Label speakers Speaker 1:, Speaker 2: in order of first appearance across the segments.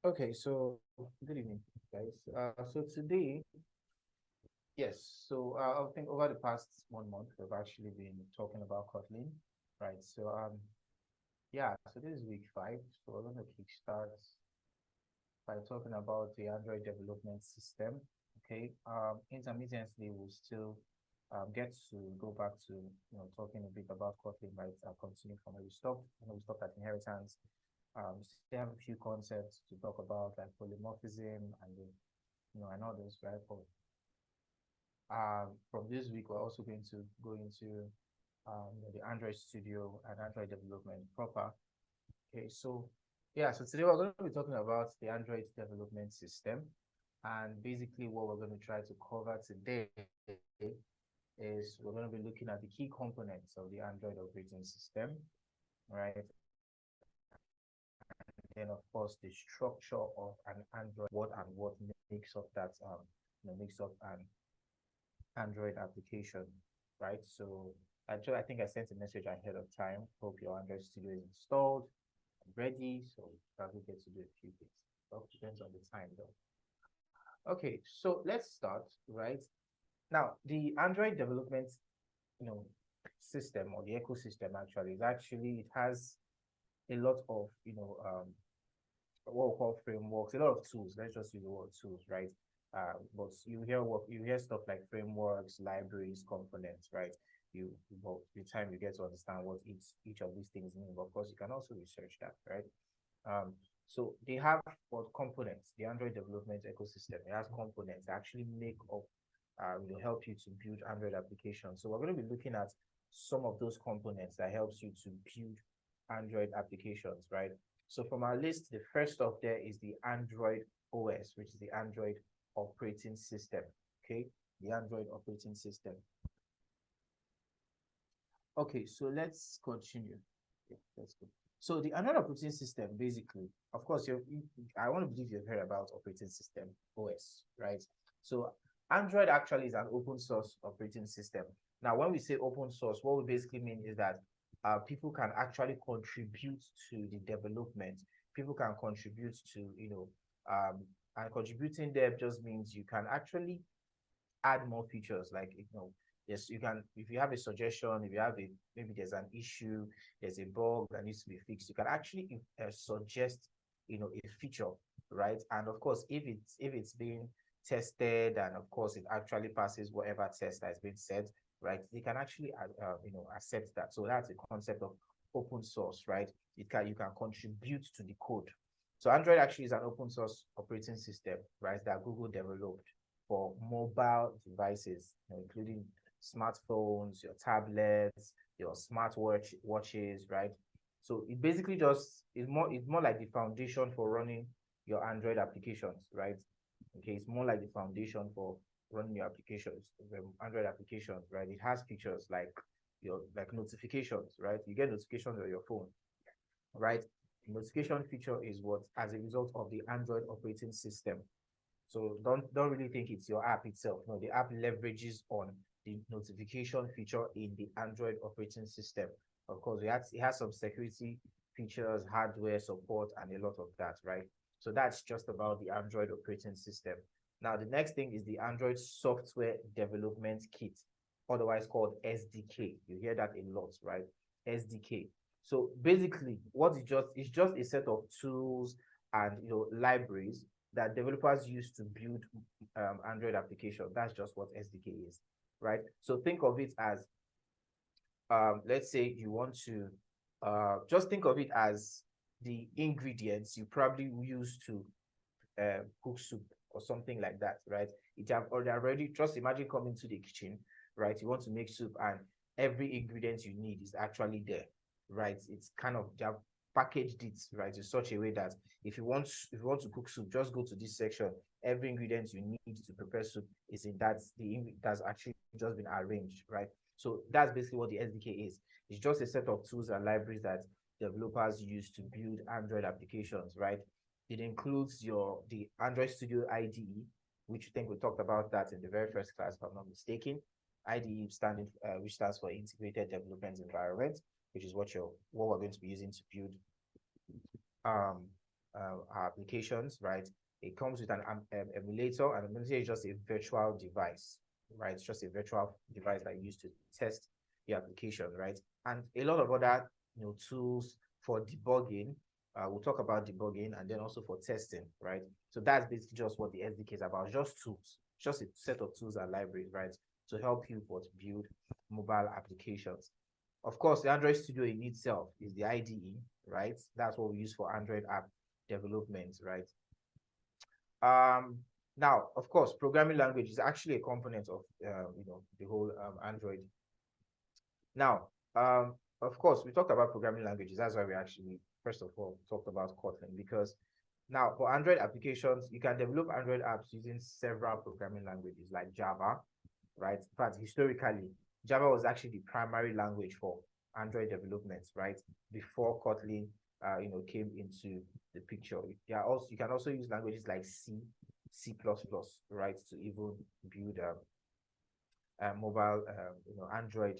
Speaker 1: Okay, so good evening, guys. So today, yes, so I think over the past 1 month, we've actually been talking about Kotlin, right? Yeah, so this is week 5, so we're going to kickstart by talking about the Android development system. Okay, intermittently, we'll still get to go back to talking a bit about Kotlin, right? I'll continue from where we stopped. We stopped at inheritance. Still have a few concepts to talk about, like polymorphism and others, right? But from this week, we're also going to go into the Android Studio and Android development proper. Okay, so yeah, so today we're going to be talking about the Android development system. And basically, what we're going to try to cover today is we're going to be looking at the key components of the Android operating system, right? Then, of course, the structure of an Android, what makes up that, makes up an Android application, right? So actually, I think I sent a message ahead of time. Hope your Android Studio is installed and ready. So probably get to do a few things. Well, depends on the time though. Okay, so let's start, right? Now, the Android development, you know, system or the ecosystem actually is actually it has a lot of what we call frameworks, a lot of tools. Let's just use the word tools, right? But you hear stuff like frameworks, libraries, components, right? Well, with time you get to understand what each of these things mean. But of course, you can also research that, right? So they have what components, the Android development ecosystem. It has components that actually make up, will help you to build Android applications. So we're going to be looking at some of those components that helps you to build Android applications, right? So from our list, the first up there is the Android OS, which is the Android operating system. Okay, the Android operating system. Okay, so let's continue. Yeah, let's go. So the Android operating system, basically, of course, I want to believe you've heard about operating system OS, right? So Android actually is an open source operating system. Now, when we say open source, what we basically mean is that people can actually contribute to the development. People can contribute to, and contributing there just means you can actually add more features like yes, you can. If you have a suggestion, if you have a maybe there's an issue, there's a bug that needs to be fixed, you can actually suggest a feature, right? And of course, if it's being tested and of course it actually passes whatever test that has been said, right, you can actually accept that. So that's the concept of open source, right? You can contribute to the code. So Android actually is an open source operating system, right, that Google developed for mobile devices, including smartphones, your tablets, your watches, right? So it basically just it's more like the foundation for running your Android applications, right? Okay, it's more like the foundation for running your applications, the Android applications, right? It has features like your like notifications, right? You get notifications on your phone, right? The notification feature is what as a result of the Android operating system. So don't really think it's your app itself. No, the app leverages on the notification feature in the Android operating system. Of course, it has some security features, hardware support, and a lot of that, right? So that's just about the Android operating system. Now, the next thing is the Android Software Development Kit, otherwise called SDK. You hear that a lot, right? SDK. So basically, what it's just a set of tools and libraries that developers use to build Android application. That's just what SDK is, right? So think of it as, let's say you want to, just think of it as the ingredients you probably use to cook soup or something like that, right? It have already, just imagine coming to the kitchen, right? You want to make soup and every ingredient you need is actually there, right? It's kind of, they have packaged it, right, in such a way that if you want to cook soup, just go to this section. Every ingredient you need to prepare soup is in that's actually just been arranged, right? So that's basically what the SDK is. It's just a set of tools and libraries that developers use to build Android applications, right? It includes the Android Studio IDE, which I think we talked about that in the very first class, if I'm not mistaken. IDE which stands for Integrated Development Environment, which is what we're going to be using to build um, our applications, right? It comes with an emulator, and emulator is just a virtual device, right? It's just a virtual device that you use to test the application, right? And a lot of other tools for debugging. We'll talk about debugging and then also for testing, right? So that's basically just what the SDK is about, just tools, just a set of tools and libraries, right? To help you build mobile applications. Of course, the Android Studio in itself is the IDE, right? That's what we use for Android app development, right? Now, of course, programming language is actually a component of the whole Android. Now, of course, we talked about programming languages. That's why we actually, first of all, talked about Kotlin, because now for Android applications, you can develop Android apps using several programming languages like Java, right? In fact, historically, Java was actually the primary language for Android development, right? Before Kotlin, came into the picture. You can also use languages like C, C++, right, to even build mobile, Android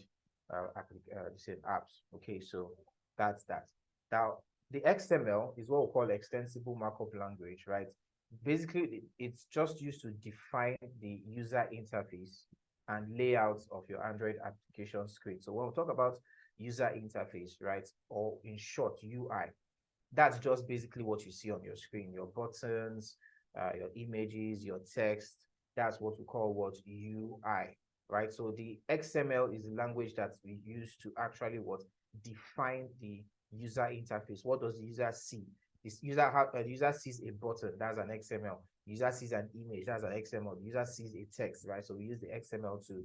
Speaker 1: apps. Okay, so that's that. Now, the XML is what we call extensible markup language, right? Basically, it's just used to define the user interface and layouts of your Android application screen. So when we talk about user interface, right, or in short, UI, that's just basically what you see on your screen, your buttons, your images, your text. That's what we call UI, right? So the XML is the language that we use to actually define the user interface. What does the user see? The user sees a button, that's an XML. The user sees an image, that's an XML. The user sees a text, right? So we use the XML to,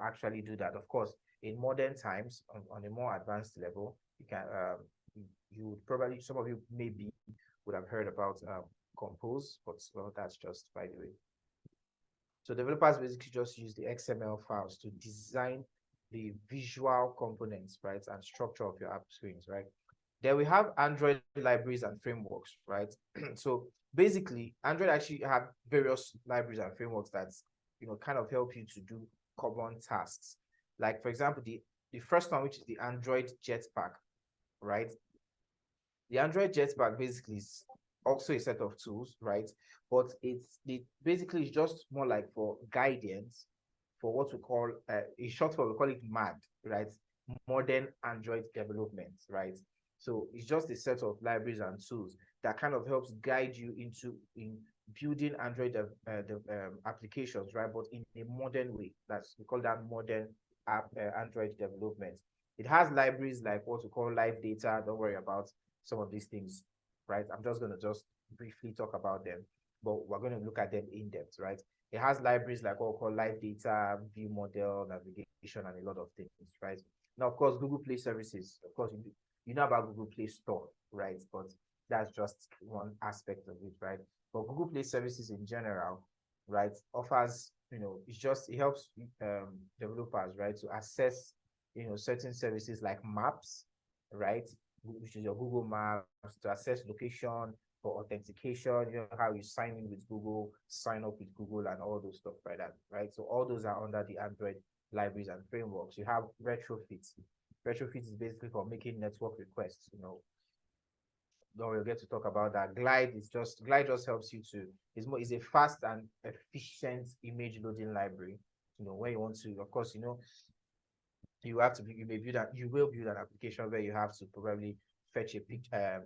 Speaker 1: actually do that. Of course, in modern times, on a more advanced level, you can you would probably, some of you maybe would have heard about Compose, but well, that's just by the way. So developers basically just use the XML files to design the visual components, right, and structure of your app screens, right? Then we have Android libraries and frameworks, right? So basically, Android actually have various libraries and frameworks that kind of help you to do common tasks. Like for example, the first one, which is the Android Jetpack, right? The Android Jetpack basically is also a set of tools, right? But it basically is just more like for guidance for what we call, in short form, we call it MAD, right? Modern Android development, right? So it's just a set of libraries and tools that kind of helps guide you in building Android applications, right? But in a modern way. We call that modern Android development. It has libraries like what we call live data. Don't worry about some of these things, right? I'm just going to just briefly talk about them, but we're going to look at them in depth, right? It has libraries like what we call live data, view model, navigation, and a lot of things, right? Now, of course, Google Play services. Of course, you know about Google Play Store, right? But that's just one aspect of it, right? But Google Play services in general, right, offers, it helps developers, right, to access, certain services like maps, right, which is your Google Maps, to access location, for authentication, how you sign in with Google, sign up with Google, and all those stuff like that, right? So all those are under the Android libraries and frameworks. You have retrofits. Retrofits is basically for making network requests. We'll get to talk about that. Glide just helps you to, is a fast and efficient image loading library. When you want to, of course, you will build an application where you have to probably fetch a picture,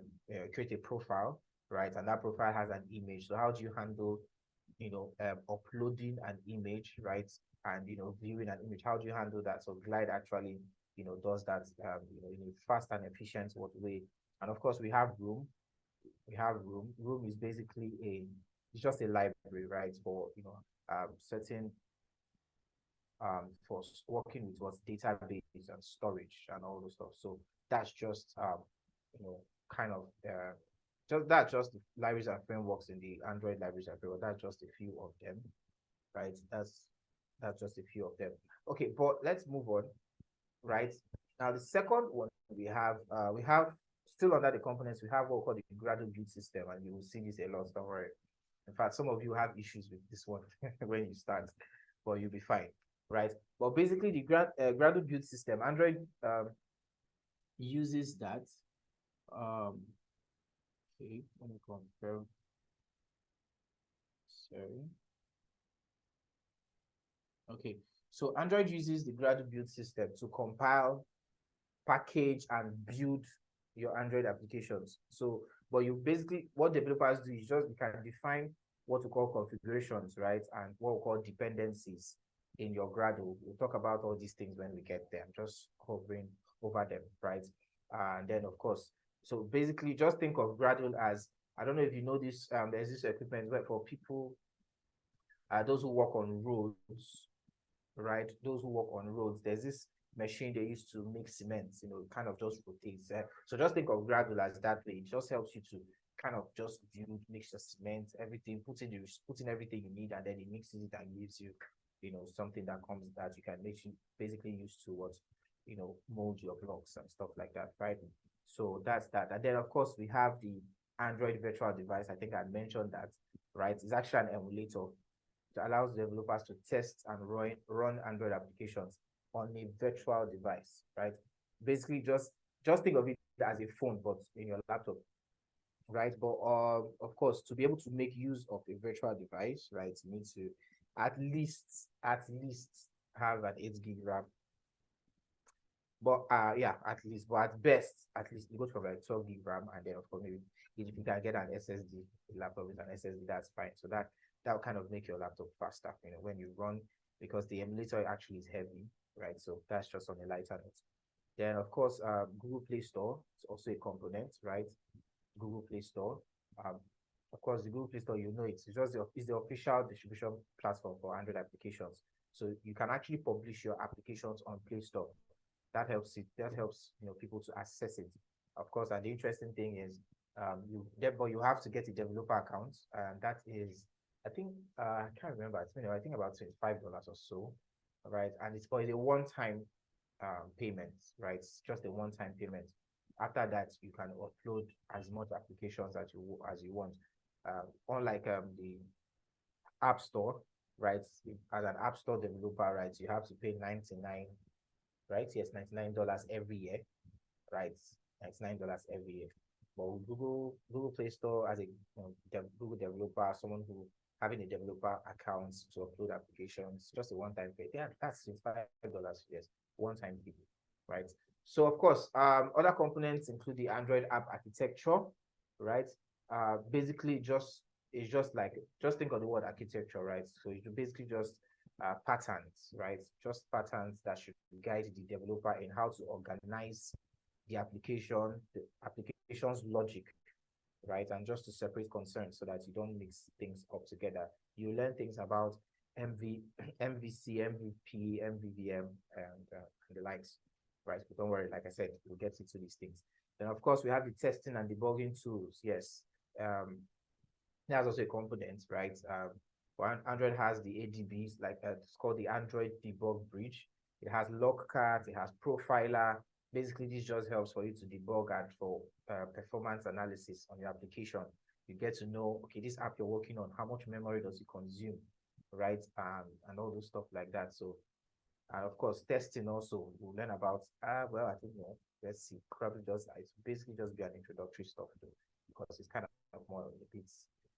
Speaker 1: create a profile, right? And that profile has an image. So how do you handle, uploading an image, right? And, viewing an image, how do you handle that? So Glide actually, does that, in a fast and efficient way. And of course, we have Room. Room is basically it's just a library, right? For, certain, for working with database and storage and all those stuff. So that's just, kind of, just the libraries and frameworks in the Android libraries and frameworks. That's just a few of them, right? That's just a few of them. Okay, but let's move on, right? Now the second one we have still under the components, we have what we call the Gradle build system, and you will see this a lot, don't worry. In fact, some of you have issues with this one when you start, but you'll be fine, right? But basically the Gradle build system, Android uses that. Okay, let me confirm. Sorry. Okay, so Android uses the Gradle build system to compile, package, and build your Android applications. So, but you basically, what developers do is just, you can define what we call configurations, right? And what we call dependencies in your Gradle. We'll talk about all these things when we get there. I'm just hovering over them, right? And then, of course, so basically just think of Gradle as, I don't know if you know this, there's this equipment where for people, those who work on roads, right? Those who work on roads, there's this machine they used to make cement, kind of just rotates. So just think of Gradle as that way. It just helps you to kind of just build, mix the cement, everything, put in everything you need, and then it mixes it and gives you, something that comes that you can make you basically use to what, mold your blocks and stuff like that, right? So that's that. And then of course we have the Android virtual device. I think I mentioned that, right? It's actually an emulator that allows developers to test and run Android applications on a virtual device, right? Basically, just think of it as a phone, but in your laptop, right? But of course, to be able to make use of a virtual device, right, you need to at least have an 8 gig RAM. But yeah, at least, but at best, at least it goes from like 12 gig RAM, and then of course maybe if you can get an SSD, a laptop with an SSD, that's fine. So that will kind of make your laptop faster, when you run, because the emulator actually is heavy, right? So that's just on a lighter note. Then of course, Google Play Store is also a component, right? Google Play Store. Um, of course, the Google Play Store, it's just it's the official distribution platform for Android applications. So you can actually publish your applications on Play Store. That helps people to access it. Of course, and the interesting thing is, but you have to get a developer account, and that is, I think, I can't remember. I think about $25 or so, right? And it's for a one-time payment, right? It's just a one-time payment. After that, you can upload as much applications as you want. Unlike the App Store, right? As an App Store developer, right, you have to pay 99, right? Yes, $99 every year, right? $99 every year. But with Google Play Store, as a Google developer, someone who having a developer account to upload applications, just a one-time pay. Yeah, that's $5, yes, one-time fee, right? So of course, other components include the Android app architecture, right? Basically, just think of the word architecture, right? So you basically just patterns, right? Just patterns that should guide the developer in how to organize the application's logic, right? And just to separate concerns so that you don't mix things up together. You learn things about MVC, MVP, MVVM, and the likes, right? But don't worry, like I said, we'll get into these things. Then, of course, we have the testing and debugging tools. Yes, that's also a component, right? Android has the ADBs, like it's called the Android Debug Bridge. It has Logcat, it has Profiler. Basically, this just helps for you to debug and for performance analysis on your application. You get to know, okay, this app you're working on, how much memory does it consume, right? And all those stuff like that. So, and of course, testing also, we'll learn about, well, I think, let's see, probably it's basically just be an introductory stuff too, because it's kind of more a bit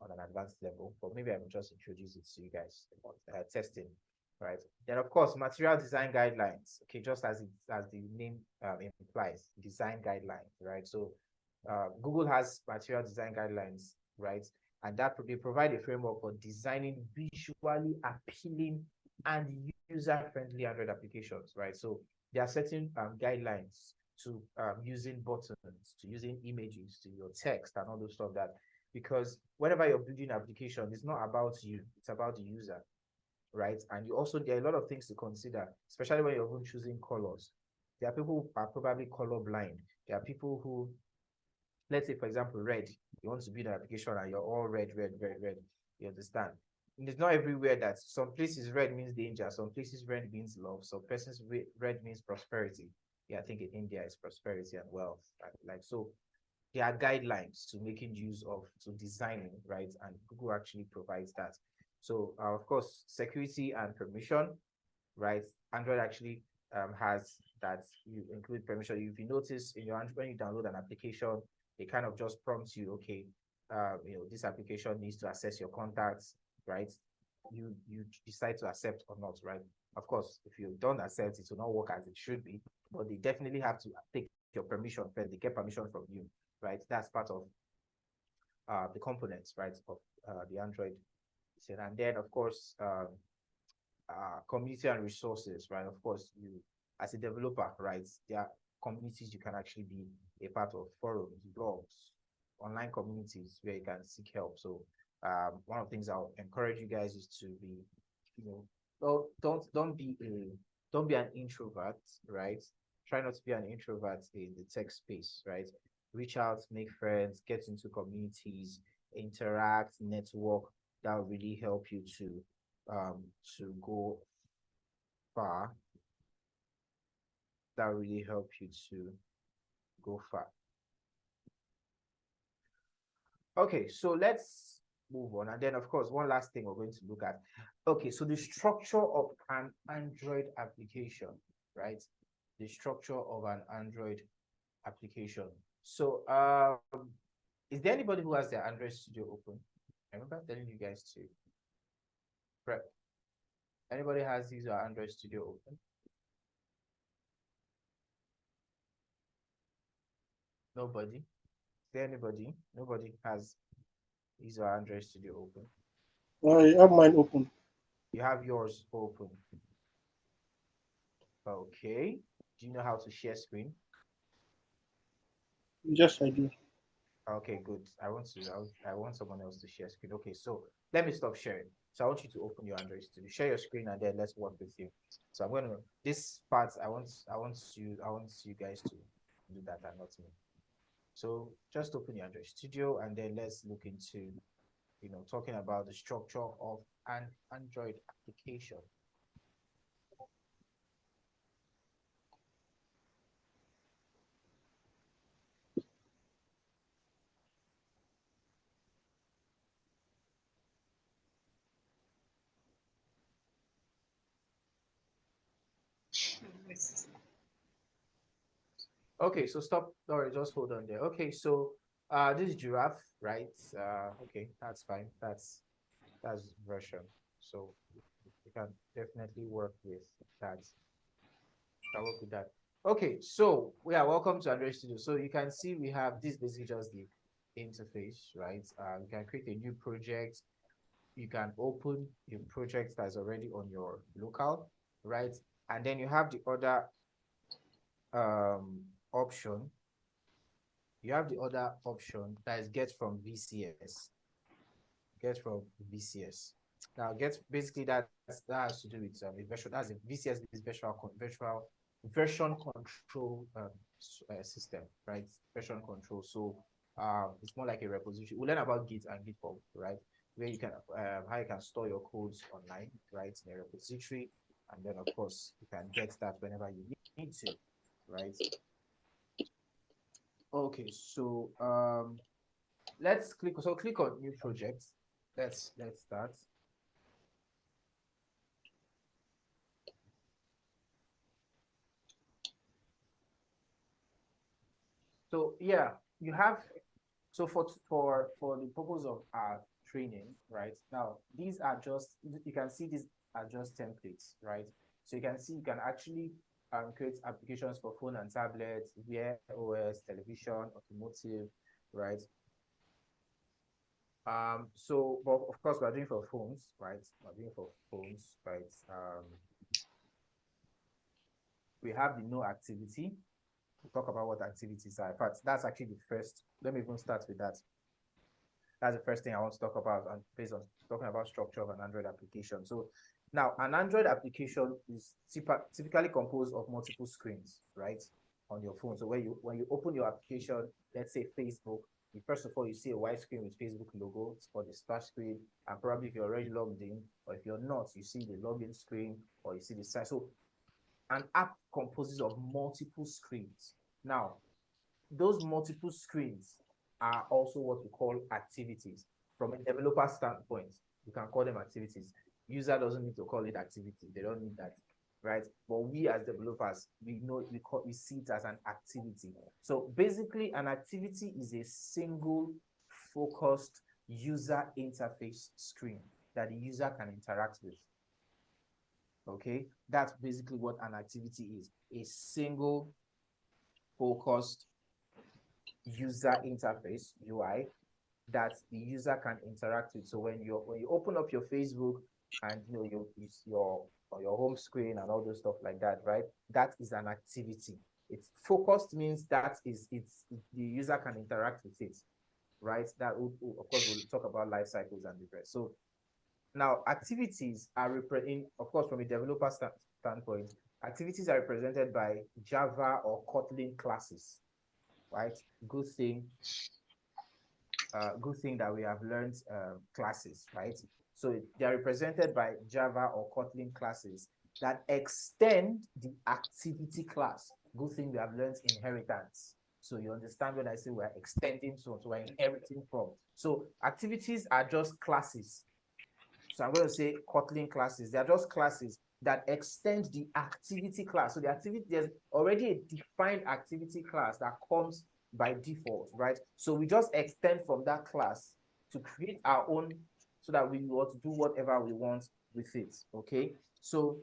Speaker 1: on an advanced level, but maybe I will just introduce it to you guys about testing, right? Then of course, material design guidelines. Okay, just as the name implies, design guidelines, right? So Google has material design guidelines, right? And that they provide a framework for designing visually appealing and user-friendly Android applications, right? So there are certain guidelines to using buttons, to using images, to your text and all those stuff, that because whenever you're building an application, it's not about you, it's about the user, right? And you also, there are a lot of things to consider, especially when you're choosing colors. There are people who are probably colorblind. There are people who, let's say, for example, red. You want to build an application and you're all red, red, red, red. You understand? And it's not everywhere that some places red means danger, some places red means love, some places red means prosperity. Yeah, I think in India it's prosperity and wealth. Like so, there are guidelines to making use of, to designing, right? And Google actually provides that. So of course, security and permission, right? Android actually has that. You include permission. If you notice in your Android, when you download an application, It kind of just prompts you, okay, this application needs to access your contacts, right? You decide to accept or not, right? Of course, if you don't accept, it will not work as it should be, but they definitely have to take your permission first. They get permission from you, right? That's part of the components, right, of the Android. And then, of course, community and resources, right? Of course, you as a developer, right? There are communities you can actually be a part of, forums, blogs, online communities where you can seek help. So one of the things I'll encourage you guys is to be, don't be an introvert, right? Try not to be an introvert in the tech space, right? Reach out, make friends, get into communities, interact, network. That will really help you to go far. That will really help you to go far. Okay, so let's move on. And then, of course, one last thing we're going to look at. Okay, so the structure of an Android application, right? The structure of an Android application. So, is there anybody who has their Android Studio open? I remember telling you guys to prep. Anybody has his Android Studio open? Nobody? Is there anybody? Nobody has his Android Studio open.
Speaker 2: I have mine open.
Speaker 1: You have yours open. Okay. Do you know how to share screen?
Speaker 2: Yes, I do.
Speaker 1: Okay, good. I want someone else to share screen. Okay, so let me stop sharing. So I want you to open your Android Studio, share your screen, and then let's work with you. So I'm gonna this part. I want you guys to do that and not me. So just open your Android Studio, and then let's look into talking about the structure of an Android application. Okay, so stop. Sorry, just hold on there. Okay, so this is giraffe, right? Okay, that's fine. That's version. So you can definitely work with that. I work with that. Okay, so we are welcome to Android Studio. So you can see we have this basically just the interface, right? You can create a new project. You can open a project that's already on your local, right? And then you have the other option. You have the other option that is get from VCS. Get from VCS. Now, get basically that has to do with a virtual. That's a VCS is virtual version control system, right? Version control. So it's more like a repository. We'll learn about Git and GitHub, right? Where you can how you can store your codes online, right, in a repository, and then of course you can get that whenever you need to, right? Okay, so let's click on new project. Let's start. So yeah, you have so for the purpose of our training, right? Now these are just you can see these are just templates, right? So you can see you can actually create applications for phone and tablets, Wear OS, television, automotive, right? So but of course we're doing for phones, right? We're doing for phones, right? We have the no activity. We'll talk about what activities are. In fact, that's actually the first. Let me even start with that. That's the first thing I want to talk about, and based on talking about structure of an Android application. So now an Android application is typically composed of multiple screens, right, on your phone. So when you open your application, let's say Facebook, first of all, you see a white screen with Facebook logo. It's called the splash screen. And probably if you're already logged in, or if you're not, you see the login screen, or you see the site. So an app composes of multiple screens. Now, those multiple screens are also what we call activities. From a developer standpoint, you can call them activities. User doesn't need to call it activity. They don't need that, right? But we as developers, we see it as an activity. So basically, an activity is a single focused user interface screen that the user can interact with. Okay, that's basically what an activity is: a single focused user interface UI that the user can interact with. So when you open up your Facebook and your home screen and all those stuff like that, right? That is an activity. It's focused means that the user can interact with it, right? That of course we'll talk about life cycles and the rest. So now activities are of course, from a developer standpoint, activities are represented by Java or Kotlin classes, right? Good thing good thing that we have learned classes, right? So they are represented by Java or Kotlin classes that extend the activity class. Good thing we have learned inheritance. So you understand when I say we're extending, so we're inheriting from. So activities are just classes. So I'm going to say Kotlin classes. They are just classes that extend the activity class. So the activity, there's already a defined activity class that comes by default, right? So we just extend from that class to create our own so that we want to do whatever we want with it, okay? So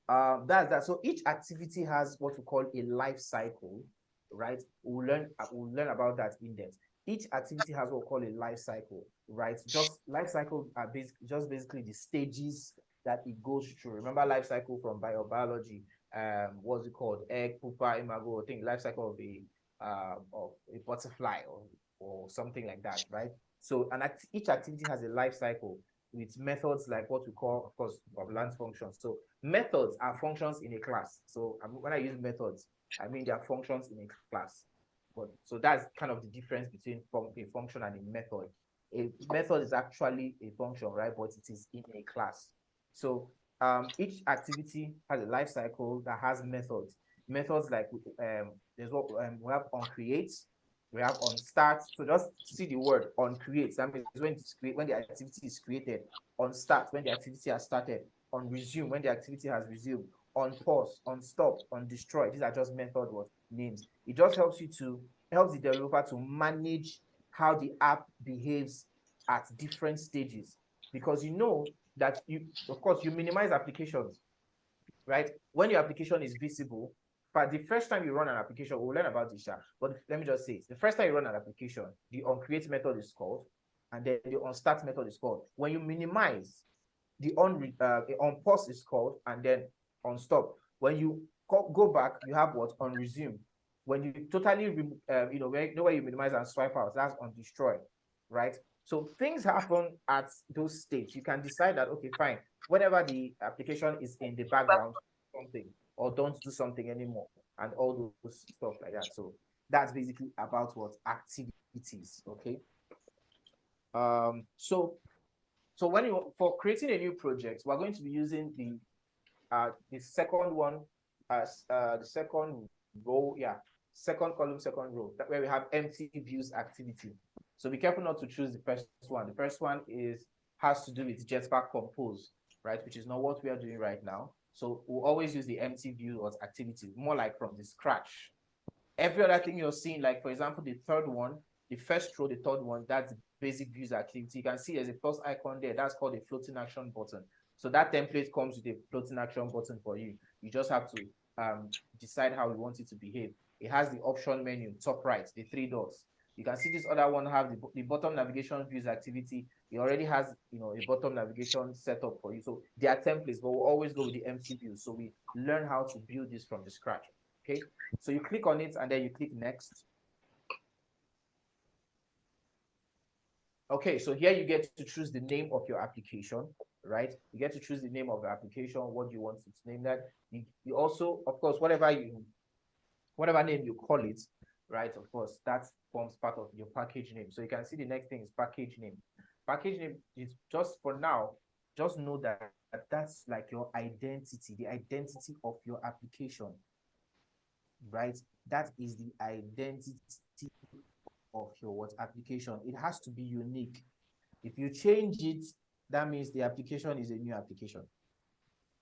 Speaker 1: that's that. So each activity has what we call a life cycle, right? We'll learn about that in depth. Each activity has what we call a life cycle, right? Just life cycle are basically the stages that it goes through. Remember life cycle from biology, what's it called? Egg, pupa, imago, I think life cycle of a butterfly or something like that, right? So each activity has a life cycle with methods like what we call, of course, of functions. So methods are functions in a class. So when I use methods, I mean they are functions in a class. But so that's kind of the difference between a function and a method. A method is actually a function, right? But it is in a class. So each activity has a life cycle that has methods. Methods like there's what we have on create, we have on start. So just see the word on create. That means when the activity is created. On start, when the activity has started. On resume, when the activity has resumed. On pause, on stop, on destroy. These are just method names. It just helps the developer to manage how the app behaves at different stages, because you know that of course you minimize applications, right? When your application is visible, but the first time you run an application, we'll learn about this, but let me just say it. The first time you run an application, the onCreate method is called, and then the onStart method is called. When you minimize, the onPause is called, and then onStop. When you go back, you have what? OnResume. When you totally where you minimize and swipe out, that's onDestroy, right? So things happen at those states. You can decide that, okay, fine, whenever the application is in the background, something, or don't do something anymore, and all those stuff like that. So that's basically about what activities, okay? So for creating a new project, we're going to be using the second one as the second row, second column, second row, where we have empty views activity. So be careful not to choose the first one. The first one has to do with Jetpack Compose, right? Which is not what we are doing right now. So we'll always use the empty view as activity, more like from the scratch. Every other thing you're seeing, like for example, the third one, the first row, the third one, that's the basic views activity. You can see there's a plus icon there. That's called a floating action button. So that template comes with a floating action button for you. You just have to decide how you want it to behave. It has the option menu, top right, the three dots. You can see this other one have the bottom navigation views activity. It already has a bottom navigation setup for you. So they are templates, but we'll always go with the empty views. So we learn how to build this from the scratch. Okay, so you click on it and then you click next. Okay, so here you get to choose the name of your application, right? You get to choose the name of the application, what you want to name that. You also, of course, whatever name you call it, right? Of course, that forms part of your package name. So you can see the next thing is package name. Package name is just for now, just know that that's like your identity, the identity of your application, right? That is the identity of your application. It has to be unique. If you change it, that means the application is a new application,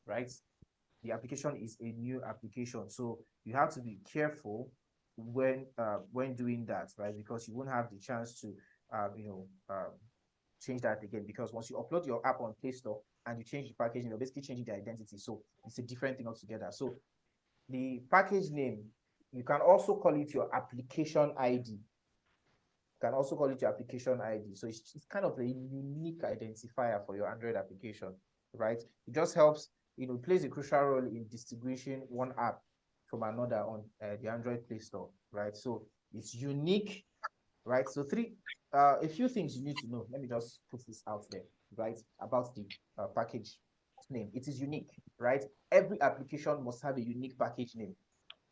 Speaker 1: right? the application is a new application. So you have to be careful when doing that, right? Because you won't have the chance to change that again, because once you upload your app on Play Store and you change the packaging, you're basically changing the identity. So it's a different thing altogether. So the package name, you can also call it your application ID. You can also call it your application ID. So it's kind of a unique identifier for your Android application, right? It just helps, it plays a crucial role in distinguishing one app from another on the Android Play Store, right? So it's unique, right? So a few things you need to know. Let me just put this out there, right? About the package name. It is unique, right? Every application must have a unique package name,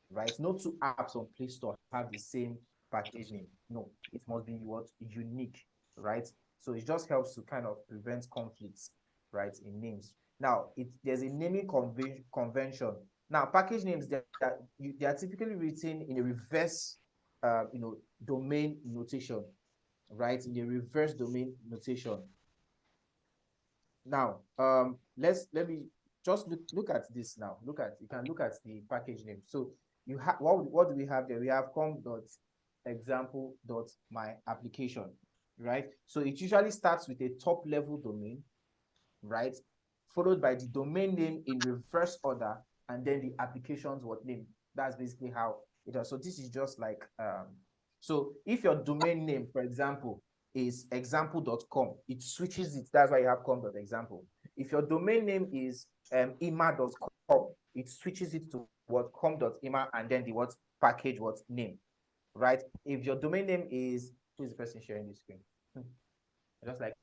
Speaker 1: right? No two apps on Play Store have the same package name. No, it must be unique, right? So it just helps to kind of prevent conflicts, right, in names. Now, there's a naming convention. Now, package names, they are typically written in a reverse, domain notation, right? In a reverse domain notation. Now, let me just look at this now. You can look at the package name. So you have what do we have there? We have com.example.my application, right? So it usually starts with a top level domain, right? Followed by the domain name in reverse order, and then the application's name. That's basically how it does. So this is just like so if your domain name, for example, is example.com, it switches it. That's why you have com.example. If your domain name is ima.com, it switches it to com.ima and then the package name, right? If your domain name is, who is the person sharing the screen? Just like,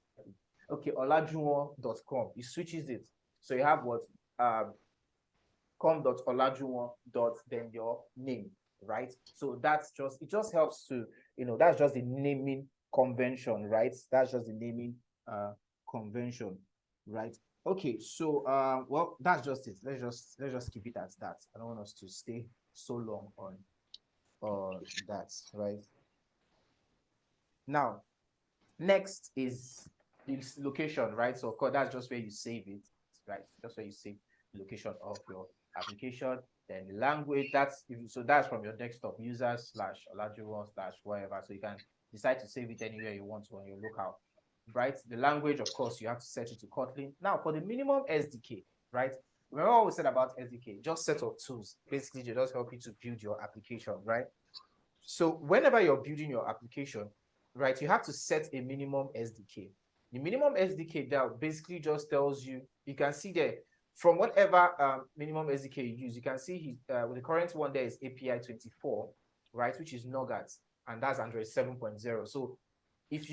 Speaker 1: okay, olajuwon.com, it switches it. So you have com.olajuwon. Then your name, right? So it just helps to, that's just the naming convention, right? That's just the naming convention, right? Okay, so well, that's just it. Let's just keep it at that. I don't want us to stay so long on that, right? Now, next is this location, right? So of course, that's just where you save it, right? Just where you save the location of your application. Then the language, that's from your desktop, user/olajuwon/whatever. So you can decide to save it anywhere you want to on your local, right? The language, of course, you have to set it to Kotlin. Now, for the minimum SDK, right? Remember what we said about SDK? Just set of tools. Basically, they just help you to build your application, right? So whenever you're building your application, right, you have to set a minimum SDK. The minimum SDK that basically just tells you, you can see there, from whatever minimum SDK you use, you can see with the current one there is API 24, right, which is Nougat, and that's Android 7.0. So if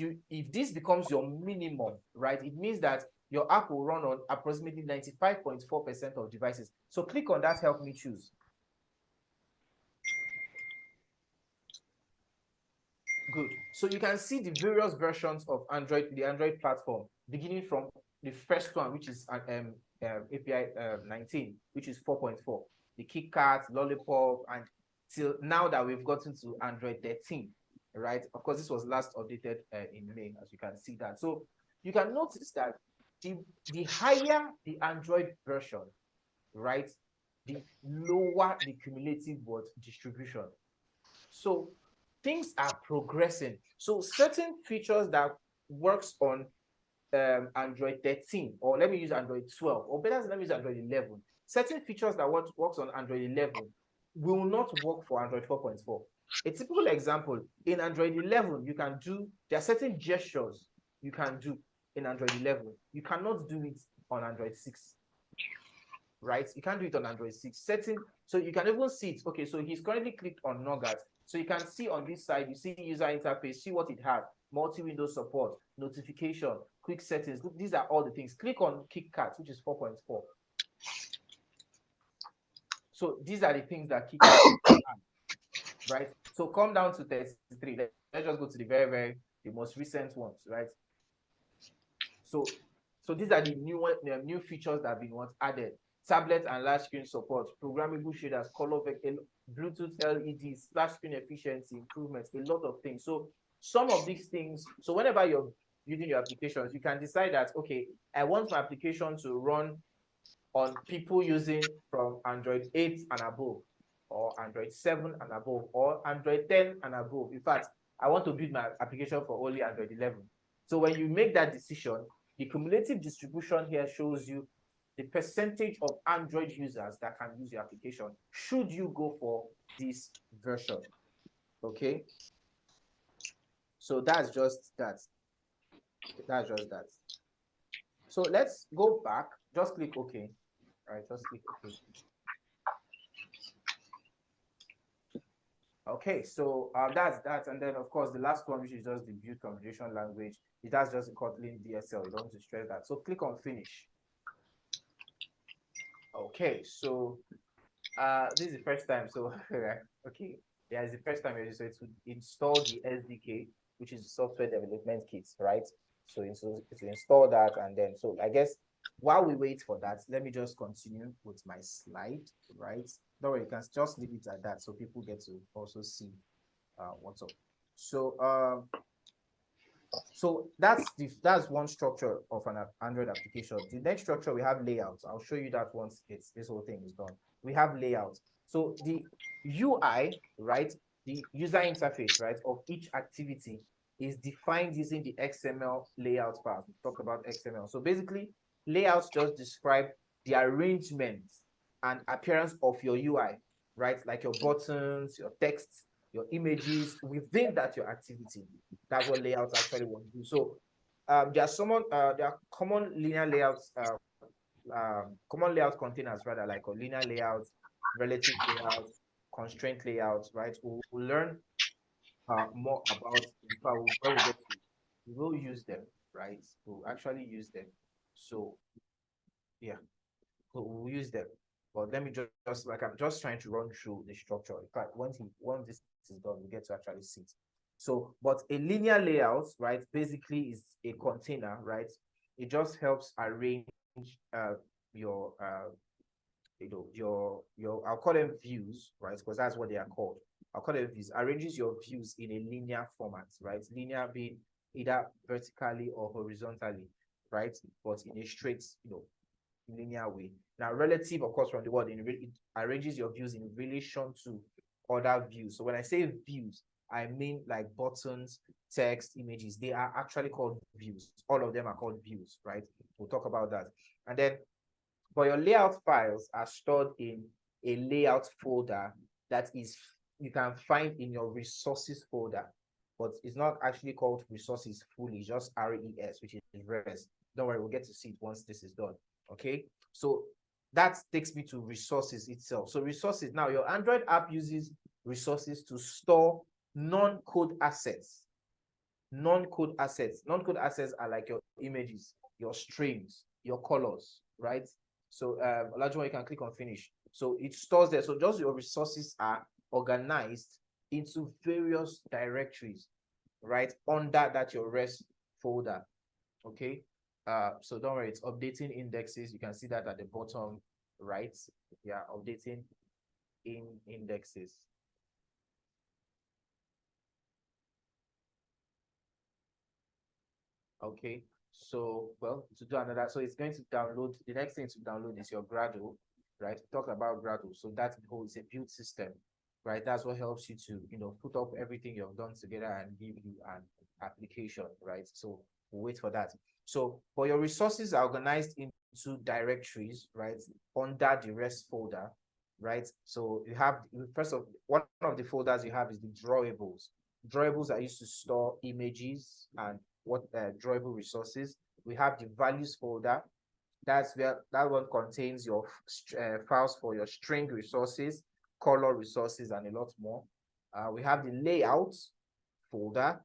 Speaker 1: this becomes your minimum, right, it means that your app will run on approximately 95.4% of devices. So click on that, help me choose. Good. So you can see the various versions of the Android platform, beginning from the first one, which is API 19, which is 4.4, the KitKat, Lollipop, and till now that we've gotten to Android 13, right? Of course, this was last updated in May, as you can see that. So you can notice that the higher the Android version, right, the lower the cumulative distribution. So things are progressing. So certain features that works on Android 13, or let me use Android 12, or better, let me use Android 11. Certain features that works on Android 11 will not work for Android 4.4. A typical example, in Android 11, there are certain gestures you can do in Android 11. You cannot do it on Android 6. Right? You can't do it on Android 6. So you can even see it. Okay, so he's currently clicked on Nougat. So you can see on this side, you see user interface, see what it has, multi-window support, notification, quick settings. Look, these are all the things. Click on KitKat, which is 4.4. So these are the things that KitKat has, right? So come down to 33. Let's just go to the most recent ones, right? So these are the new features that have been added. Tablet and large screen support, programmable shaders, color vector, Bluetooth LEDs, splash screen efficiency improvements, a lot of things. So some of these things, so whenever you're building your applications, you can decide that, okay, I want my application to run on people using from Android 8 and above, or Android 7 and above, or Android 10 and above. In fact, I want to build my application for only Android 11. So when you make that decision, the cumulative distribution here shows you the percentage of Android users that can use your application should you go for this version. Okay. So that's just that. That's just that. So let's go back. Just click OK. All right, just click OK. Okay, so that's that. And then, of course, the last one, which is just the build configuration language, it has just a Kotlin DSL. You don't want to stress that. So click on Finish. Okay, so this is the first time. So, okay, yeah, it's the first time. So to install the SDK, which is the software development kit, right? So to install that, and then, so I guess while we wait for that, let me just continue with my slide, right? Don't worry, you can just leave it at that so people get to also see what's up. So so that's one structure of an Android application. The next structure, we have layouts. I'll show you that once this whole thing is done. We have layouts. So the UI, right, the user interface, right, of each activity is defined using the XML layout file. We talk about XML. So basically, layouts just describe the arrangement and appearance of your UI, right, like your buttons, your text, your images within that your activity. That's what layouts actually want to do. So there are common linear layouts, common layout containers rather, like a linear layout, relative layout, constraint layouts, right? We'll learn more about when we get to, we will use them, right? We'll actually use them. So yeah, we'll use them. But let me just like, I'm just trying to run through the structure. In fact, once this is done, we get to actually see it. So, but a linear layout, right, basically is a container, right? It just helps arrange your your I'll call them views, right? Because that's what they are called. I'll call them views. Arranges your views in a linear format, right? Linear being either vertically or horizontally, right? But in a straight, linear way. Now, relative, of course, from the word, it arranges your views in relation to other views. So when I say views, I mean like buttons, text, images. They are actually called views. All of them are called views, right? We'll talk about that. And then, but your layout files are stored in a layout folder that is you can find in your resources folder, but it's not actually called resources fully, it's just RES, which is res. Don't worry, we'll get to see it once this is done. Okay, so that takes me to resources itself. So resources, now your Android app uses resources to store non-code assets. Non-code assets. Non-code assets are like your images, your strings, your colors, right? So Olajuwon, you can click on finish. So it stores there. So just your resources are organized into various directories, right? Under that your res folder. Okay. So don't worry, it's updating indexes. You can see that at the bottom right. Yeah, updating in indexes. Okay, so well, to do another, so it's going to download, the next thing to download is your Gradle, right? Talk about Gradle. So that whole is a build system, right? That's what helps you to, put up everything you've done together and give you an application, right? So we'll wait for that. So for your resources are organized into directories, right? Under the rest folder, right? So you have, first of one of the folders you have is the drawables. Drawables are used to store images and what drawable resources. We have the values folder. That's where that one contains your files for your string resources, color resources, and a lot more. We have the layout folder.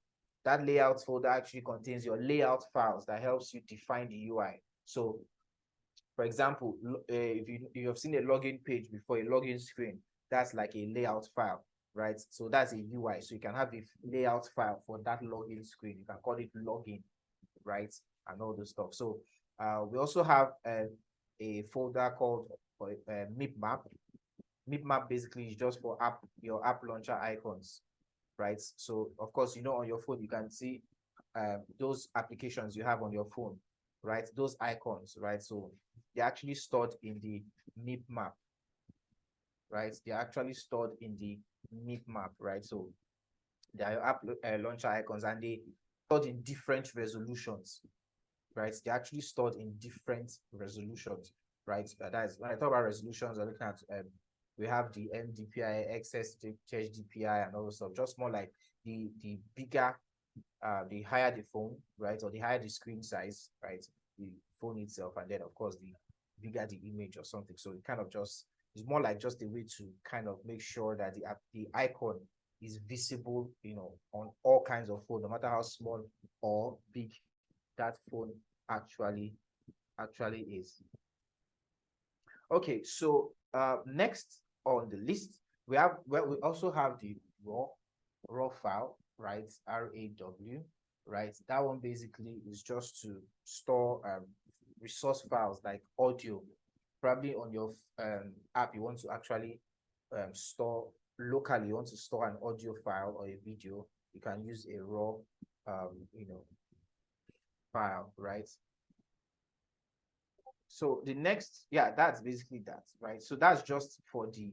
Speaker 1: That layout folder actually contains your layout files that helps you define the UI. So, for example, if you have seen a login page before, a login screen, that's like a layout file, right? So that's a UI. So you can have a layout file for that login screen. You can call it login, right? And all those stuff. So we also have a folder called MIPMAP. MIPMAP basically is just for your app launcher icons, right? So of course, on your phone, you can see those applications you have on your phone. right? Those icons, right? So they're actually stored in the MIP map, right? They're actually stored in the MIP map, right? So they are app launcher icons, and they stored in different resolutions, right? They're actually stored in different resolutions, right? That is, when I talk about resolutions, I'm looking at we have the MDPI, excess change DPI, and all those stuff. Just more like the bigger, the higher the phone, right, or the higher the screen size, right, the phone itself, and then of course the bigger the image or something. So it kind of just is more like just a way to kind of make sure that the icon is visible, on all kinds of phone, no matter how small or big that phone actually is. Okay, so next on the list, we also have the raw file, right? RAW, right? That one basically is just to store resource files like audio. Probably on your app, you want to actually store locally. You want to store an audio file or a video. You can use a raw, file, right? So the next, yeah, that's basically that, right? So that's just for the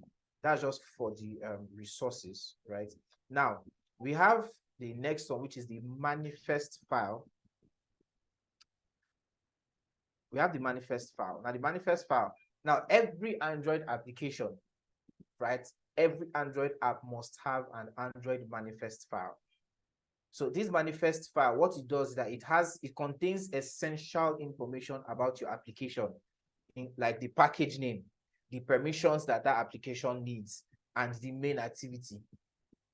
Speaker 1: resources, right? Now we have the next one, which is the manifest file. We have the manifest file. Now the manifest file. Now every Android application, right? Every Android app must have an Android manifest file. So this manifest file, what it does is that it contains essential information about your application, like the package name, the permissions that application needs, and the main activity,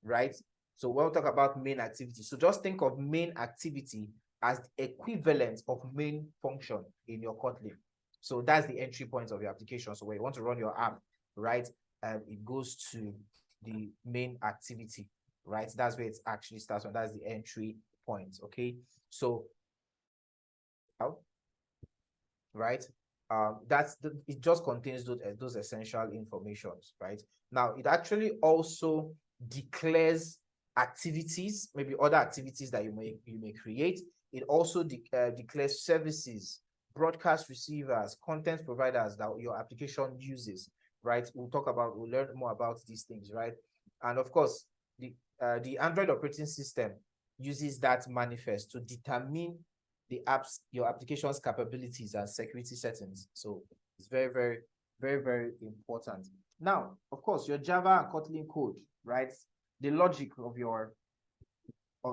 Speaker 1: right? So we'll talk about main activity. So just think of main activity as the equivalent of main function in your Kotlin. So that's the entry point of your application. So when you want to run your app, right, it goes to the main activity, right? That's where it actually starts from. That's the entry point. Okay. So right, it just contains those essential informations, right? Now it actually also declares activities, maybe other activities that you may create. It also declares services, broadcast receivers, content providers that your application uses, right? We'll learn more about these things, right? And of course, the Android operating system uses that manifest to determine your application's capabilities and security settings. So it's very, very, very, very important. Now, of course, your Java and Kotlin code, right? The logic of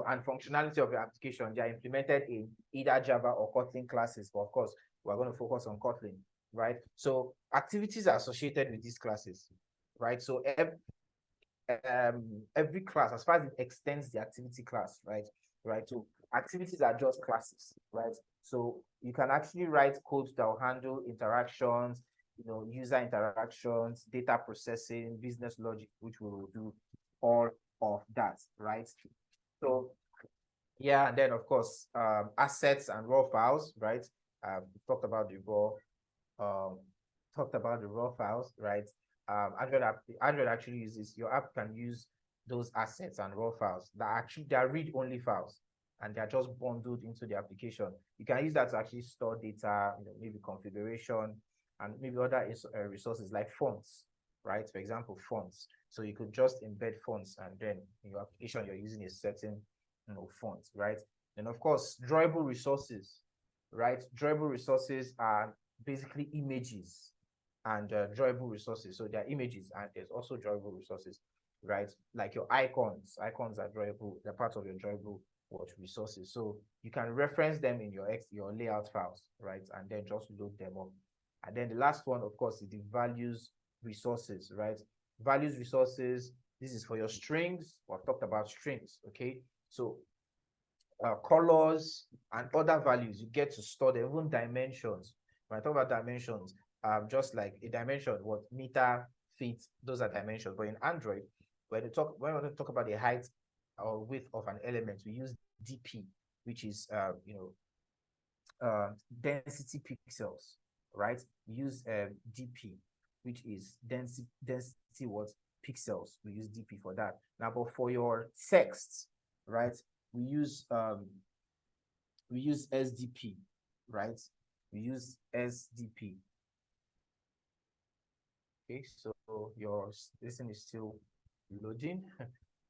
Speaker 1: and functionality of your application, they are implemented in either Java or Kotlin classes. But of course, we're going to focus on Kotlin, right? So activities are associated with these classes, right? So every class, as far as it extends the activity class, right? So activities are just classes, right? So you can actually write code that will handle interactions, user interactions, data processing, business logic, which we will do all of that, right? So yeah, and then of course, assets and raw files, right? Talked about the raw files, right? Android actually uses, your app can use those assets and raw files they are read-only files, and they're just bundled into the application. You can use that to actually store data, maybe configuration, and maybe other resources like fonts, right? For example, fonts. So you could just embed fonts, and then in your application, you're using a certain font, right? And of course, drawable resources, right? Drawable resources are basically images and drawable resources. So there are images and there's also drawable resources, right? Like your icons. Icons are drawable. They're part of your drawable resources. So you can reference them in your layout files, right? And then just load them up. And then the last one, of course, is the values resources, right? Values resources. This is for your strings. We've talked about strings, okay? So colors and other values, you get to store them, even dimensions. When I talk about dimensions, just like a dimension, what meter, feet, those are dimensions. But in Android, when we want to talk about the height or width of an element, we use DP, which is density pixels, right? We use DP, which is density what pixels. We use DP for that. Now, but for your text, right, we use SDP, right? We use SDP. Okay, so your this thing is still loading.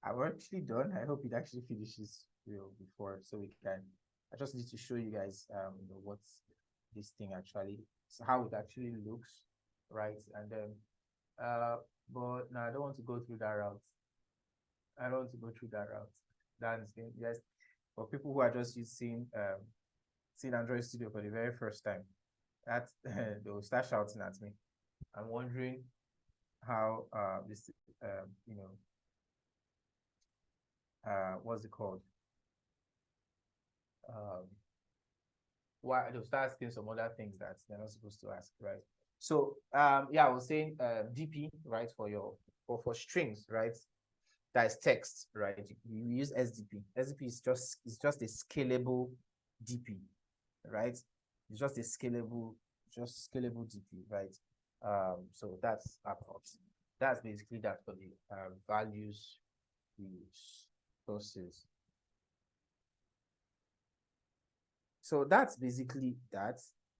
Speaker 1: I'm actually done. I hope it actually finishes before so we can. I just need to show you guys what this thing actually, so how it actually looks, right? And then but no, I don't want to go through that route. I don't want to go through that route. That's yes, for people who are just seeing Android Studio for the very first time, that they will start shouting at me. I'm wondering how this what's it called? Um, why they'll start asking some other things that they're not supposed to ask, right? So yeah, I was saying DP, right, for strings, right? That is text, right? You use SDP. SDP is just a scalable DP, right? It's just a scalable DP, right? So that's about that's basically that for the values sources. So that's basically that.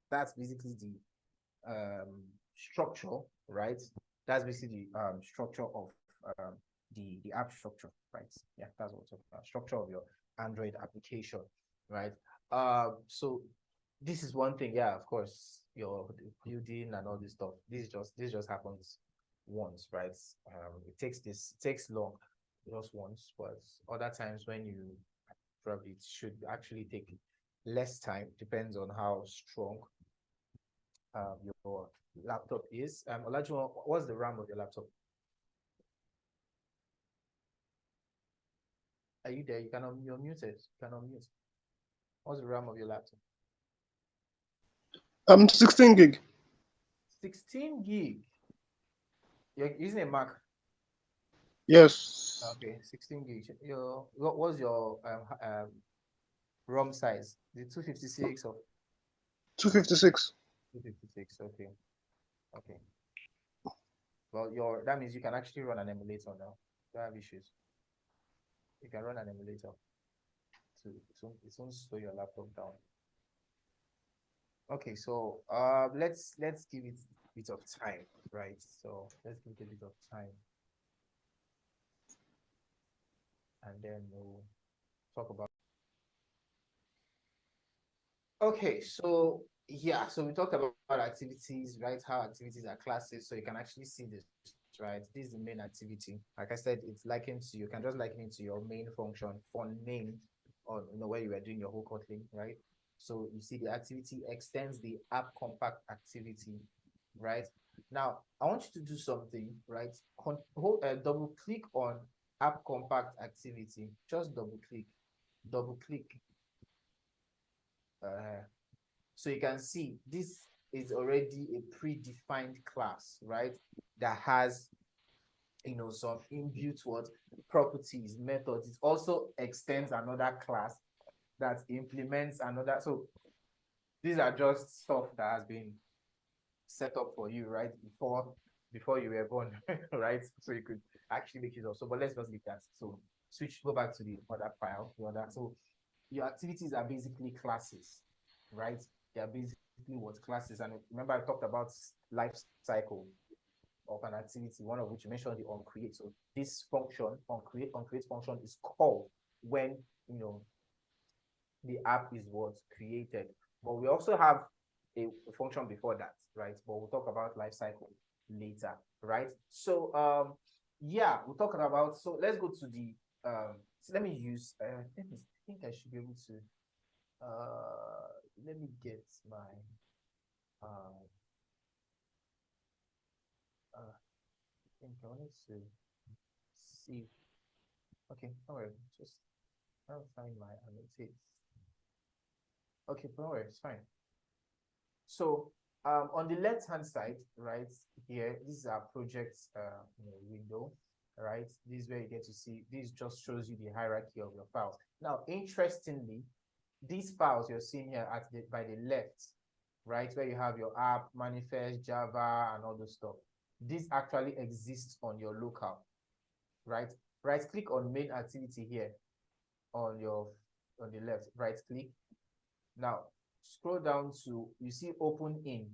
Speaker 1: That's basically the structure, right? That's basically the structure of um, the app structure, right? Yeah, that's what we're talking about. Structure of your Android application, right? So this is one thing, yeah, of course, your building and all this stuff. This just happens once, right? It takes long, just once, but other times when you probably it should actually take less time, depends on how strong your laptop is. Olajuwon, what's the RAM of your laptop? Are you there? You're muted. You can unmute. What's the RAM of your laptop?
Speaker 2: 16 gig.
Speaker 1: 16 gig. You're using a Mac.
Speaker 2: Yes.
Speaker 1: Okay, 16 gig. What was your ROM size? The 256 or
Speaker 2: 256.
Speaker 1: 256? Okay, okay. Well, that means you can actually run an emulator now. Don't have issues. You can run an emulator to it won't slow your laptop down. Okay, so let's give it a bit of time, right? So let's give it a bit of time, and then we'll talk about. Okay, so yeah, so we talked about activities, right? How activities are classes, so you can actually see this, right? This is the main activity. Like I said, it's likened to you can just liken it to your main function for name, or where you were doing your whole Kotlin, right? So you see the activity extends the app compact activity, right? Now I want you to do something, right? Double click on app compact activity. Just double click. So you can see this is already a predefined class, right? That has some inbuilt properties, methods. It also extends another class that implements another. So these are just stuff that has been set up for you, right? Before you were born, right? So you could actually make it also. But let's just leave that. So go back to the other file, So your activities are basically classes, right? They are basically what classes. And remember, I talked about life cycle of an activity, one of which you mentioned the onCreate. So this function, onCreate function is called when the app is what's created. But we also have a function before that, right? But we'll talk about life cycle later, right? So yeah, we'll talk about, so let's go to the so let me use I think I should be able to let me get my I think I wanted to see. Okay, don't worry, just I'll find my annotates. Okay, don't worry, it's fine. So on the left-hand side, right here, this is our project window, right? This is where you get to see, this just shows you the hierarchy of your files. Now, interestingly, these files you're seeing here by the left, right, where you have your app, manifest, Java, and all those stuff, this actually exists on your local, right? Right-click on main activity here on the left, right-click. Now, scroll down to, you see open in.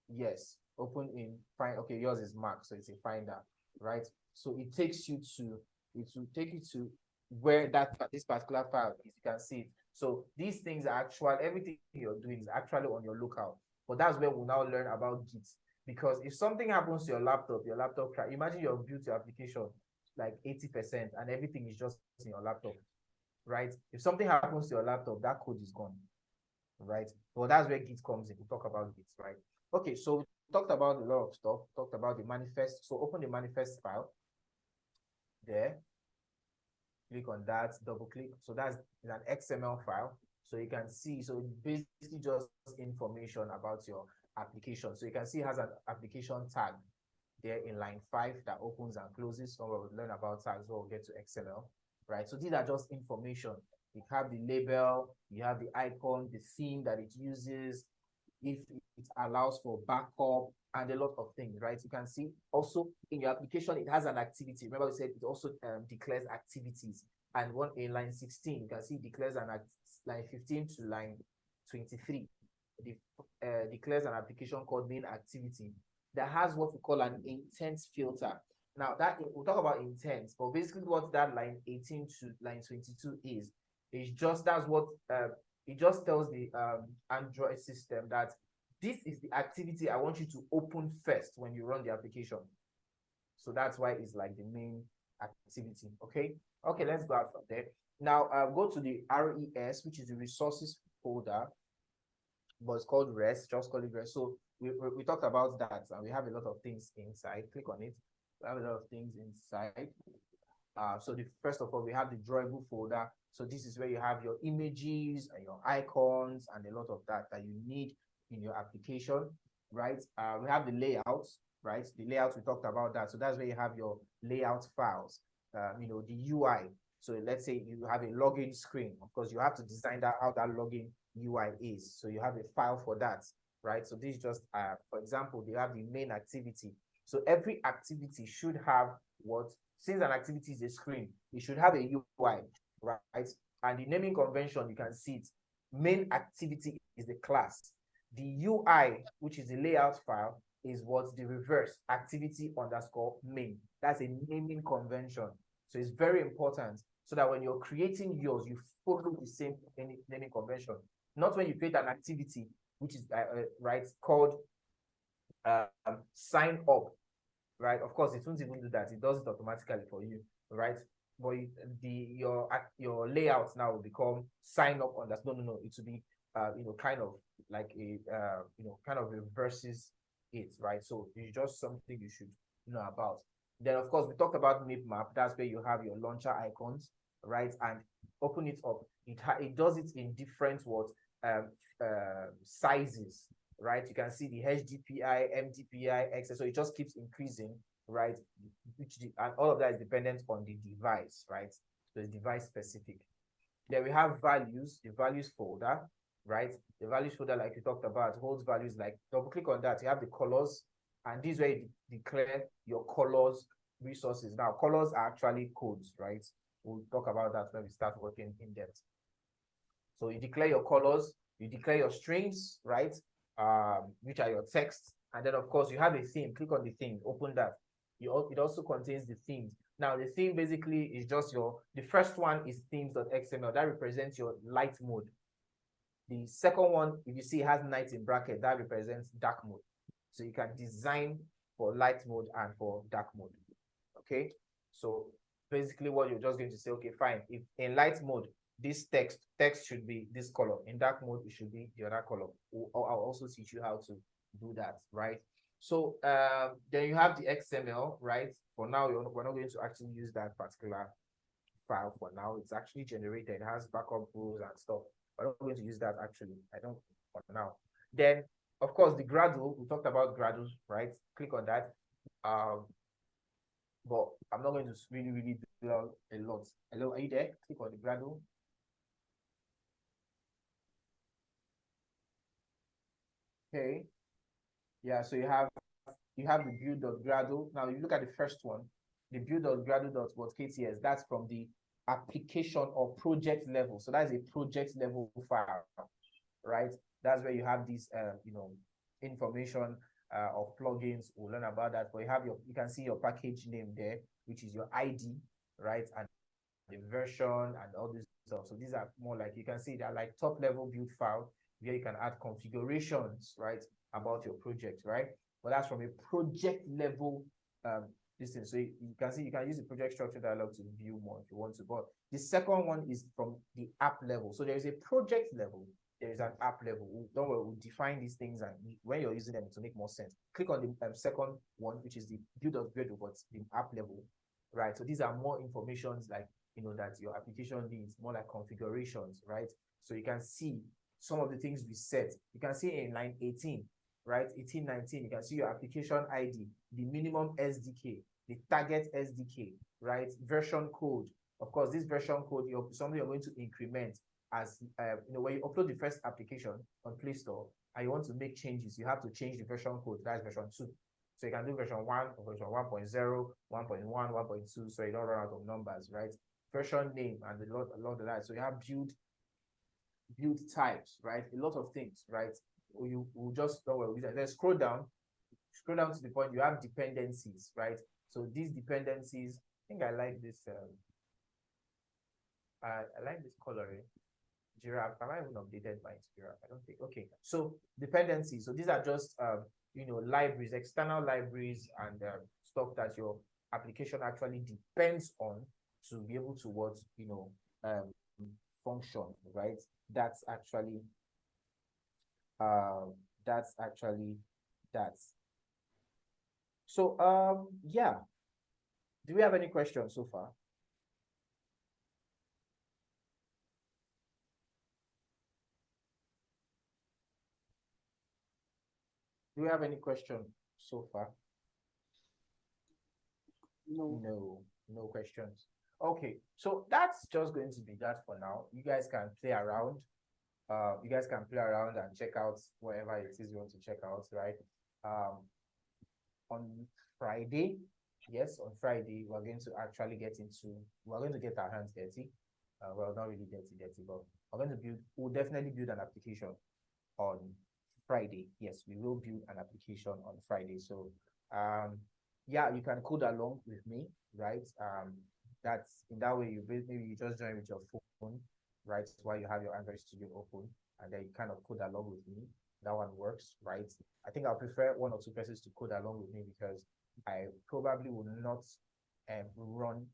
Speaker 1: Yes, open in, find, okay, yours is marked, so it's a finder, right? So it takes you to, it will take you to where this particular file is. You can see it. So these things are actual, everything you're doing is actually on your locale. But that's where we'll now learn about Git. Because if something happens to your laptop crash, imagine you've built your application like 80% and everything is just in your laptop, right? If something happens to your laptop, that code is gone, right? Well, that's where Git comes in. We talk about Git, right? Okay, so we talked about a lot of stuff, talked about the manifest. So open the manifest file there, click on that, double click. So that's an XML file. So you can see, so basically just information about your application. So you can see it has an application tag there in line 5 that opens and closes. So we'll learn about tags when we'll get to XML, right? So these are just information. You have the label, you have the icon, the theme that it uses, if it allows for backup, and a lot of things, right? You can see also in your application, it has an activity. Remember we said it also declares activities. And one in line 16, you can see it declares line 15 to line 23. It declares an application called main activity that has what we call an intent filter. Now that we'll talk about intent, but basically what that line 18 to line 22 is just, that's what it just tells the Android system that this is the activity I want you to open first when you run the application. So that's why it's like the main activity. Okay. Okay, let's go out from there. Now go to the RES, which is the resources folder, but it's called REST. Just call it REST. So we talked about that, and we have a lot of things inside. Click on it. We have a lot of things inside. So first of all, we have the drawable folder. So this is where you have your images and your icons and a lot of that you need in your application, right? We have the layouts, right? The layouts, we talked about that. So that's where you have your layout files, the UI. So let's say you have a login screen. Of course, you have to design that, how that login UI is. So you have a file for that, right? So this is just, for example, they have the main activity. So every activity should have what, since an activity is a screen, it should have a UI, right? And the naming convention, you can see it. Main activity is the class. The UI, which is the layout file, is what the reverse, activity underscore main. That's a naming convention. So it's very important so that when you're creating yours, you follow the same naming convention. Not when you create an activity, which is right, called sign up, right? Of course, it won't even do that. It does it automatically for you, right? But your layout now will become sign up on that. No. It will be kind of like a kind of reverses it, right? So it's just something you should know about. Then of course we talked about map. That's where you have your launcher icons, right? And open it up. It does it in different sizes, right? You can see the HDPI, MDPI, XS. So it just keeps increasing, right? And all of that is dependent on the device, right? So it's device specific. Then we have values, the values folder, right? The values folder, like we talked about, holds values. Like double click on that, you have the colors, and this is where you declare your colors resources. Now, colors are actually codes, right? We'll talk about that when we start working in depth. So you declare your colors, you declare your strings, right? Which are your text. And then, of course, you have a theme. Click on the theme, open that. It also contains the themes. Now, the theme basically is just the first one is themes.xml. That represents your light mode. The second one, if you see it has night in bracket, that represents dark mode. So you can design for light mode and for dark mode. Okay? So basically what you're just going to say, okay, fine. If in light mode, this text should be this color. In dark mode, it should be the other color. I'll also teach you how to do that, right? So then you have the XML, right? For now, we're not going to actually use that particular file for now. It's actually generated. It has backup rules and stuff. We're not going to use that actually. I don't for now. Then, of course, the Gradle. We talked about Gradle, right? Click on that. But I'm not going to really do a lot. Hello, are you there? Click on the Gradle. Okay. Yeah, so you have the build.gradle. Now you look at the first one, the build.gradle.kts. That's from the application or project level. So that's a project level file, right? That's where you have this, information of plugins. We'll learn about that. But you can see your package name there, which is your ID, right? And the version and all this stuff. So these are more like, you can see they're like top level build file where you can add configurations, right, about your project, right? But that's from a project level distance. So you can see you can use the project structure dialog to view more if you want to. But the second one is from the app level. So there is a project level, there is an app level. Don't worry, we'll define these things, and when you're using them to make more sense, click on the second one, which is the build.gradle, but the app level, right? So these are more informations like, that your application needs, more like configurations, right? So you can see some of the things we set. You can see in line 18, right? 18, 19, you can see your application ID, the minimum SDK, the target SDK, right? Version code. Of course, this version code, something you're going to increment as, when you upload the first application on Play Store and you want to make changes, you have to change the version code. That's version 2. So you can do version 1, or version 1.0, 1.1, 1.2, so you don't run out of numbers, right? Version name and a lot of that. So you have build types, right? A lot of things, right? You will just then scroll down to the point you have dependencies, right? So these dependencies, I think I like this. I like this coloring. Giraffe. Have I even updated my giraffe? I don't think. Okay. So dependencies. So these are just libraries, external libraries, and stuff that your application actually depends on to be able to function, right? That's actually that. So yeah. Do we have any questions so far? Do we have any questions so far? No questions. Okay, so that's just going to be that for now. You guys can play around. And check out whatever it is you want to check out, right? On Friday, yes, on Friday, we're going to actually we're going to get our hands dirty. Well, not really dirty, but we'll definitely build an application on Friday. Yes, we will build an application on Friday. So, yeah, you can code along with me, right? That's in that way, maybe you just join with your phone, right? While you have your Android Studio open, and then you kind of code along with me. That one works, right? I think I'll prefer 1 or 2 persons to code along with me because I probably will not run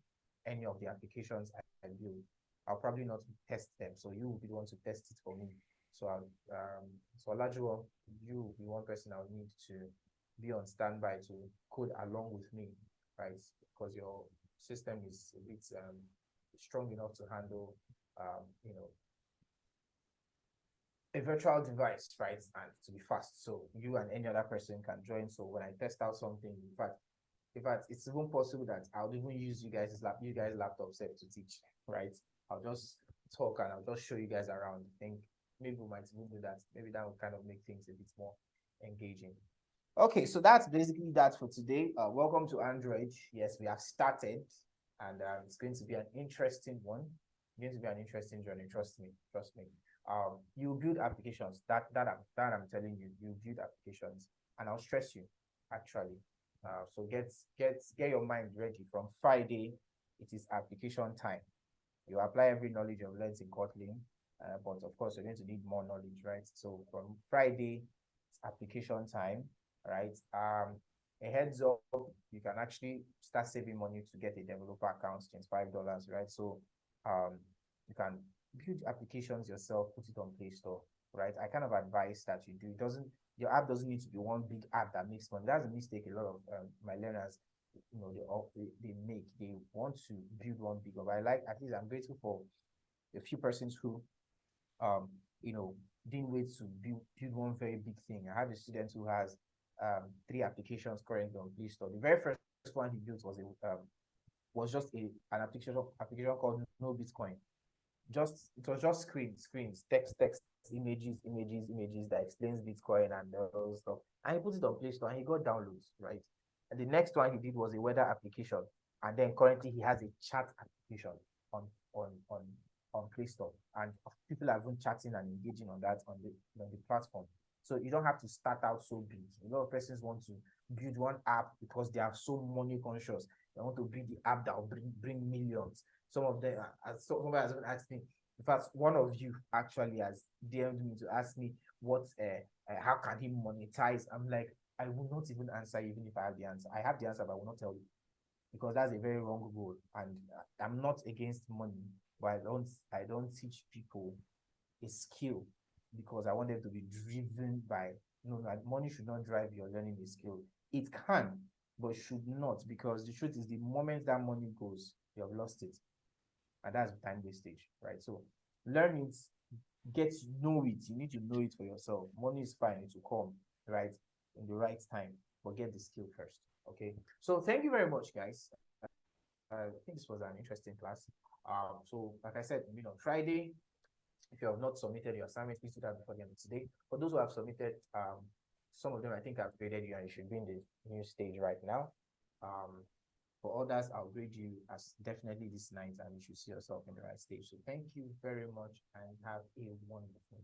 Speaker 1: any of the applications I build. I'll probably not test them. So you will be the one to test it for me. So Olajuwon, you will be one person I'll need to be on standby to code along with me, right? Because your system is a bit strong enough to handle, a virtual device, right? And to be fast. So you and any other person can join. So when I test out something, in fact, it's even possible that I'll even use you guys' laptop set to teach, right? I'll just talk and I'll just show you guys around. I think maybe we might even do that. Maybe that will kind of make things a bit more engaging. Okay, so that's basically that for today. Welcome to Android. Yes, we have started, and it's going to be an interesting one. It's going to be an interesting journey. Trust me. You build applications. That I'm telling you, you build applications, and I'll stress you actually. So get your mind ready. From Friday, it is application time. You apply every knowledge you've learned in Kotlin, but of course you're going to need more knowledge, right? So from Friday, it's application time, right? A heads up, you can actually start saving money to get a developer account, $25, right? So you can build applications yourself, put it on Play Store, right? I kind of advise that you do. Your app doesn't need to be one big app that makes money. That's a mistake a lot of my learners, they make. They want to build one big one. At least I'm grateful for a few persons who, didn't wait to build one very big thing. I have a student who has 3 applications currently on Play Store. The very first one he built was just an application called No Bitcoin. It was just screens, text, images that explains Bitcoin and all stuff. And he put it on Play Store and he got downloads, right? And the next one he did was a weather application. And then currently he has a chat application on Play Store, and people are even chatting and engaging on that on the platform. So you don't have to start out so big. A lot of persons want to build one app because they are so money conscious. They want to build the app that will bring millions. Some of them, somebody has asked me. In fact, one of you actually has DM'd me to ask me how can he monetize. I'm like, I will not even answer even if I have the answer. I have the answer, but I will not tell you because that's a very wrong goal. And I'm not against money, but I don't teach people a skill because I want them to be driven by, money should not drive your learning a skill. It can, but should not, because the truth is the moment that money goes, you have lost it. And that's the time wastage, right? So learn it, get to know it. You need to know it for yourself. Money is fine, it will come, right? In the right time, but get the skill first. Okay. So thank you very much, guys. I think this was an interesting class. So like I said, Friday, if you have not submitted your assignment, please do that before the end of today. For those who have submitted, some of them I think I've graded you and you should be in the new stage right now. For others, I'll grade you as definitely this night and you should see yourself in the right stage. So thank you very much and have a wonderful